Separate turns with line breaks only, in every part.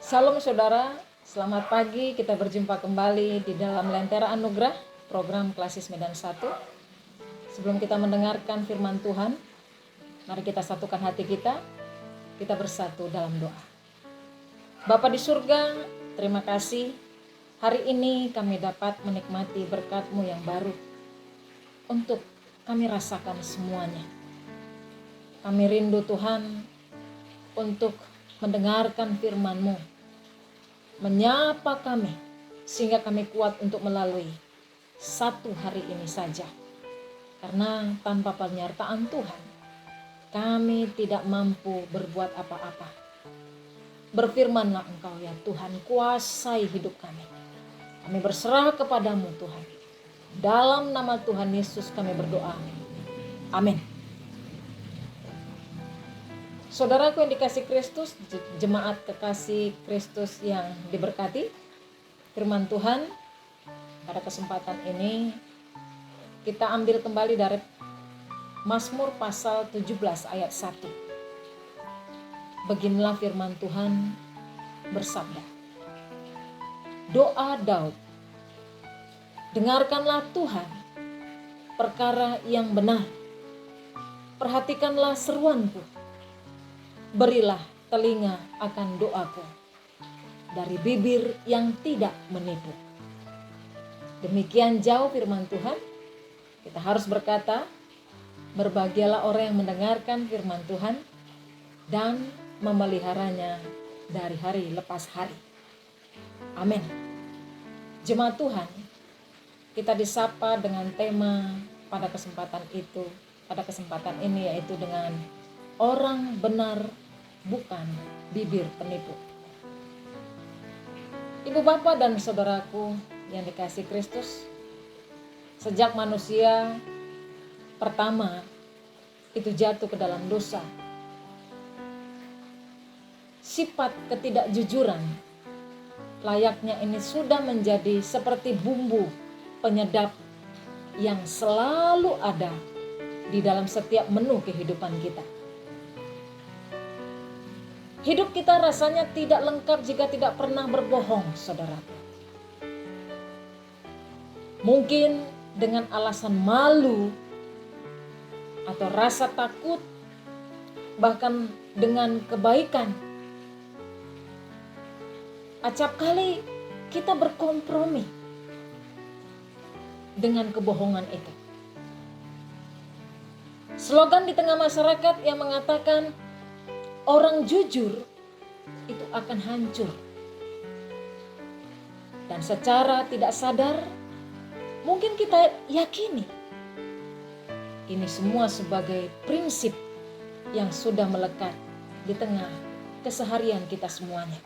Salam saudara, selamat pagi. Kita berjumpa kembali di dalam Lentera Anugerah, program Klasis Medan 1. Sebelum kita mendengarkan firman Tuhan, mari kita satukan hati kita bersatu dalam doa. Bapa di surga, terima kasih. Hari ini kami dapat menikmati berkat-Mu yang baru untuk kami rasakan semuanya. Kami rindu Tuhan untuk mendengarkan firman-Mu, menyapa kami sehingga kami kuat untuk melalui satu hari ini saja. Karena tanpa penyertaan Tuhan, kami tidak mampu berbuat apa-apa. Berfirmanlah Engkau ya Tuhan, kuasai hidup kami. Kami berserah kepadamu Tuhan. Dalam nama Tuhan Yesus kami berdoa. Amin. Saudaraku yang dikasih Kristus, jemaat kekasih Kristus yang diberkati, firman Tuhan pada kesempatan ini kita ambil kembali dari Mazmur pasal 17 ayat 1. Beginilah firman Tuhan bersabda. Doa Daud. Dengarkanlah Tuhan perkara yang benar. Perhatikanlah seruanku. Berilah telinga akan doaku dari bibir yang tidak menipu. Demikian jauh firman Tuhan. Kita harus berkata, berbahagialah orang yang mendengarkan firman Tuhan dan memeliharanya dari hari lepas hari. Amin. Jemaat Tuhan, kita disapa dengan tema pada kesempatan ini yaitu dengan orang benar bukan bibir penipu. Ibu bapak dan saudaraku yang dikasih Kristus, sejak manusia pertama itu jatuh ke dalam dosa, sifat ketidakjujuran layaknya ini sudah menjadi seperti bumbu penyedap yang selalu ada di dalam setiap menu kehidupan kita. Hidup kita rasanya tidak lengkap jika tidak pernah berbohong, saudaraku. Mungkin dengan alasan malu atau rasa takut, bahkan dengan kebaikan. Acap kali kita berkompromi dengan kebohongan itu. Slogan di tengah masyarakat yang mengatakan orang jujur itu akan hancur. Dan secara tidak sadar, mungkin kita yakini ini semua sebagai prinsip yang sudah melekat di tengah keseharian kita semuanya.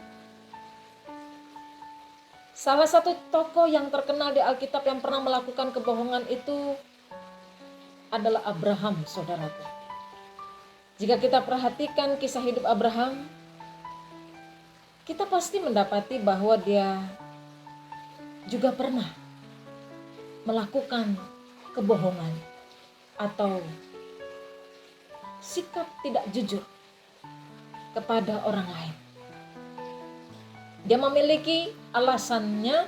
Salah satu tokoh yang terkenal di Alkitab yang pernah melakukan kebohongan itu adalah Abraham, saudaraku. Jika kita perhatikan kisah hidup Abraham, kita pasti mendapati bahwa dia juga pernah melakukan kebohongan atau sikap tidak jujur kepada orang lain. Dia memiliki alasannya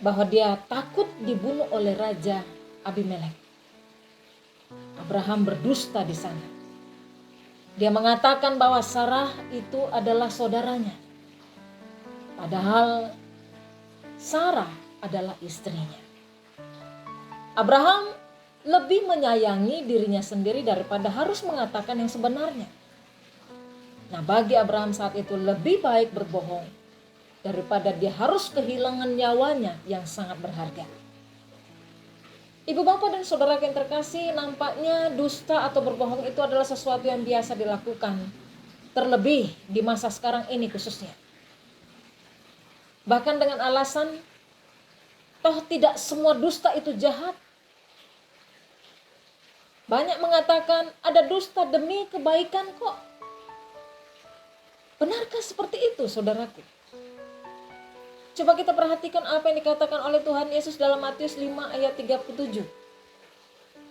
bahwa dia takut dibunuh oleh Raja Abimelek. Abraham berdusta di sana. Dia mengatakan bahwa Sarah itu adalah saudaranya. Padahal Sarah adalah istrinya. Abraham lebih menyayangi dirinya sendiri daripada harus mengatakan yang sebenarnya. Nah, bagi Abraham saat itu lebih baik berbohong daripada dia harus kehilangan nyawanya yang sangat berharga. Ibu bapak dan saudara yang terkasih, nampaknya dusta atau berbohong itu adalah sesuatu yang biasa dilakukan. Terlebih di masa sekarang ini khususnya. Bahkan dengan alasan, toh tidak semua dusta itu jahat. Banyak mengatakan ada dusta demi kebaikan kok. Benarkah seperti itu, saudaraku? Coba kita perhatikan apa yang dikatakan oleh Tuhan Yesus dalam Matius 5 ayat 37.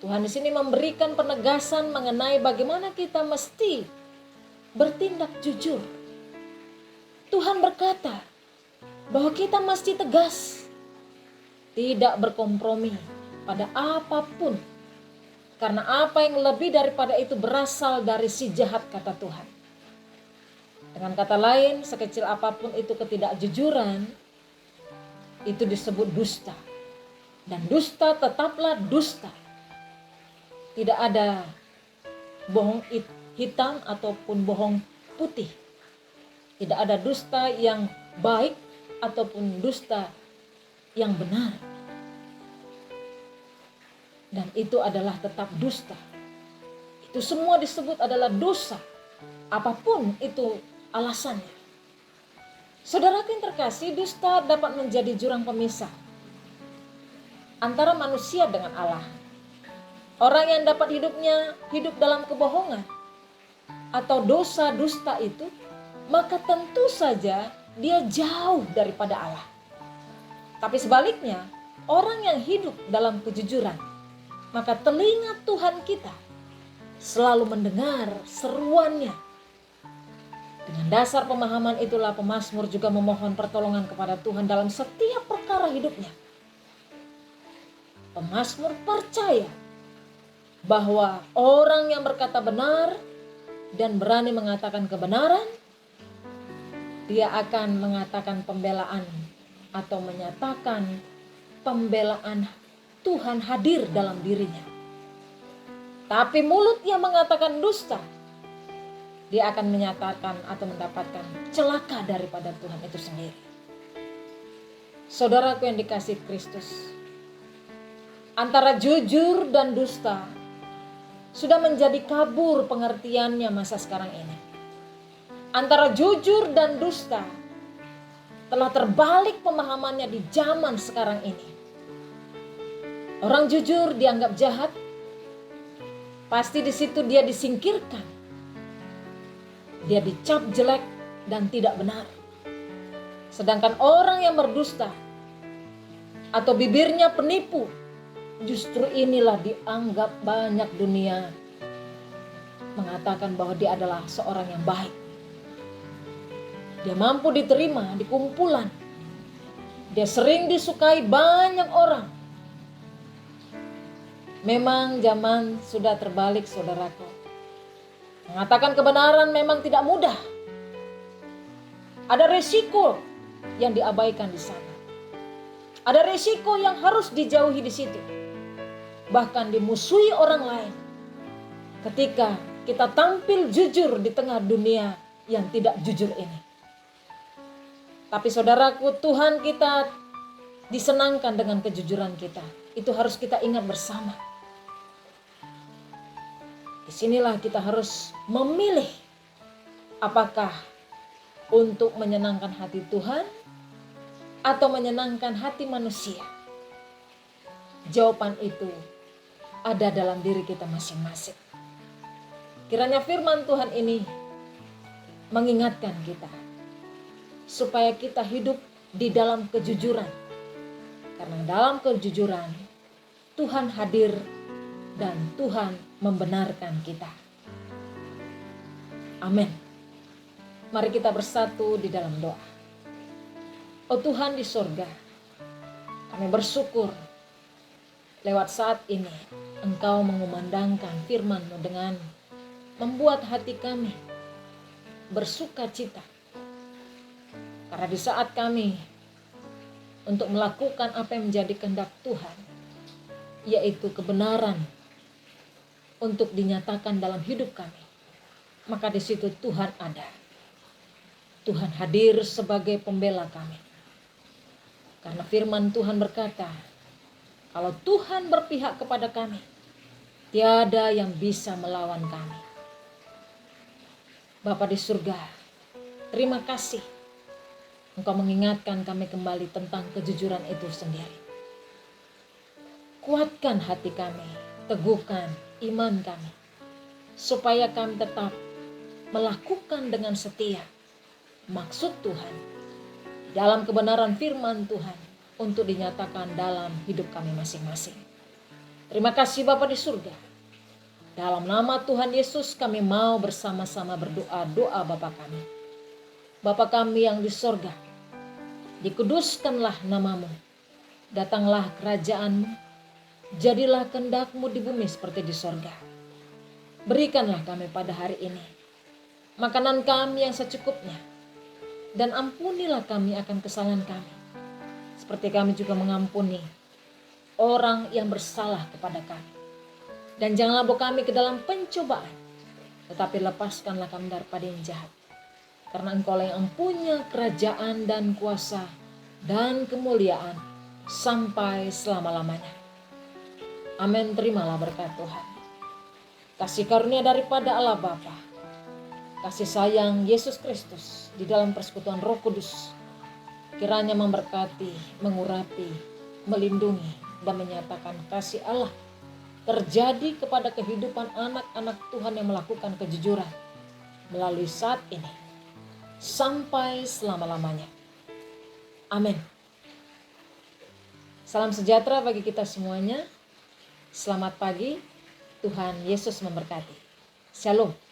Tuhan di sini memberikan penegasan mengenai bagaimana kita mesti bertindak jujur. Tuhan berkata bahwa kita mesti tegas, tidak berkompromi pada apapun. Karena apa yang lebih daripada itu berasal dari si jahat, kata Tuhan. Dengan kata lain, sekecil apapun itu ketidakjujuran, itu disebut dusta. Dan dusta tetaplah dusta. Tidak ada bohong hitam ataupun bohong putih. Tidak ada dusta yang baik ataupun dusta yang benar. Dan itu adalah tetap dusta. Itu semua disebut adalah dosa. Apapun itu alasannya. Saudaraku yang terkasih, dusta dapat menjadi jurang pemisah antara manusia dengan Allah. Orang yang dapat hidup dalam kebohongan atau dosa dusta itu, maka tentu saja dia jauh daripada Allah. Tapi sebaliknya, orang yang hidup dalam kejujuran, maka telinga Tuhan kita selalu mendengar seruannya. Dengan dasar pemahaman itulah pemazmur juga memohon pertolongan kepada Tuhan dalam setiap perkara hidupnya. Pemazmur percaya bahwa orang yang berkata benar dan berani mengatakan kebenaran, dia akan mengatakan pembelaan atau menyatakan pembelaan Tuhan hadir dalam dirinya. Tapi mulut yang mengatakan dusta, dia akan menyatakan atau mendapatkan celaka daripada Tuhan itu sendiri. Saudaraku yang dikasihi Kristus, antara jujur dan dusta sudah menjadi kabur pengertiannya masa sekarang ini. Antara jujur dan dusta telah terbalik pemahamannya di zaman sekarang ini. Orang jujur dianggap jahat, pasti di situ dia disingkirkan. Dia dicap jelek dan tidak benar. Sedangkan orang yang berdusta atau bibirnya penipu, justru inilah dianggap banyak dunia mengatakan bahwa dia adalah seorang yang baik. Dia mampu diterima di kumpulan. Dia sering disukai banyak orang. Memang zaman sudah terbalik, saudaraku. Mengatakan kebenaran memang tidak mudah. Ada resiko yang diabaikan di sana. Ada resiko yang harus dijauhi di situ. Bahkan dimusuhi orang lain. Ketika kita tampil jujur di tengah dunia yang tidak jujur ini. Tapi saudaraku, Tuhan kita disenangkan dengan kejujuran kita. Itu harus kita ingat bersama. Disinilah kita harus memilih apakah untuk menyenangkan hati Tuhan atau menyenangkan hati manusia. Jawaban itu ada dalam diri kita masing-masing. Kiranya firman Tuhan ini mengingatkan kita supaya kita hidup di dalam kejujuran. Karena dalam kejujuran Tuhan hadir dan Tuhan membenarkan kita. Amin. Mari kita bersatu di dalam doa. Oh Tuhan di surga, kami bersyukur lewat saat ini Engkau mengumandangkan firman-Mu dengan membuat hati kami bersuka cita. Karena di saat kami untuk melakukan apa yang menjadi kehendak Tuhan, yaitu kebenaran untuk dinyatakan dalam hidup kami, maka di situ Tuhan ada. Tuhan hadir sebagai pembela kami. Karena firman Tuhan berkata, kalau Tuhan berpihak kepada kami, tiada yang bisa melawan kami. Bapa di surga, terima kasih Engkau mengingatkan kami kembali tentang kejujuran itu sendiri. Kuatkan hati kami, teguhkan iman kami, supaya kami tetap melakukan dengan setia maksud Tuhan dalam kebenaran firman Tuhan untuk dinyatakan dalam hidup kami masing-masing. Terima kasih Bapa di surga. Dalam nama Tuhan Yesus kami mau bersama-sama berdoa doa Bapa kami. Bapa kami yang di sorga, dikuduskanlah namamu, datanglah kerajaanmu, jadilah kehendak-Mu di bumi seperti di sorga. Berikanlah kami pada hari ini makanan kami yang secukupnya, dan ampunilah kami akan kesalahan kami, seperti kami juga mengampuni orang yang bersalah kepada kami. Dan janganlah bawa kami ke dalam pencobaan, tetapi lepaskanlah kami daripada yang jahat. Karena Engkaulah yang punya kerajaan dan kuasa dan kemuliaan sampai selama-lamanya. Amin. Terimalah berkat Tuhan. Kasih karunia daripada Allah Bapa, kasih sayang Yesus Kristus di dalam persekutuan Roh Kudus, kiranya memberkati, mengurapi, melindungi, dan menyatakan kasih Allah terjadi kepada kehidupan anak-anak Tuhan yang melakukan kejujuran melalui saat ini sampai selama-lamanya. Amin. Salam sejahtera bagi kita semuanya. Selamat pagi. Tuhan Yesus memberkati. Shalom.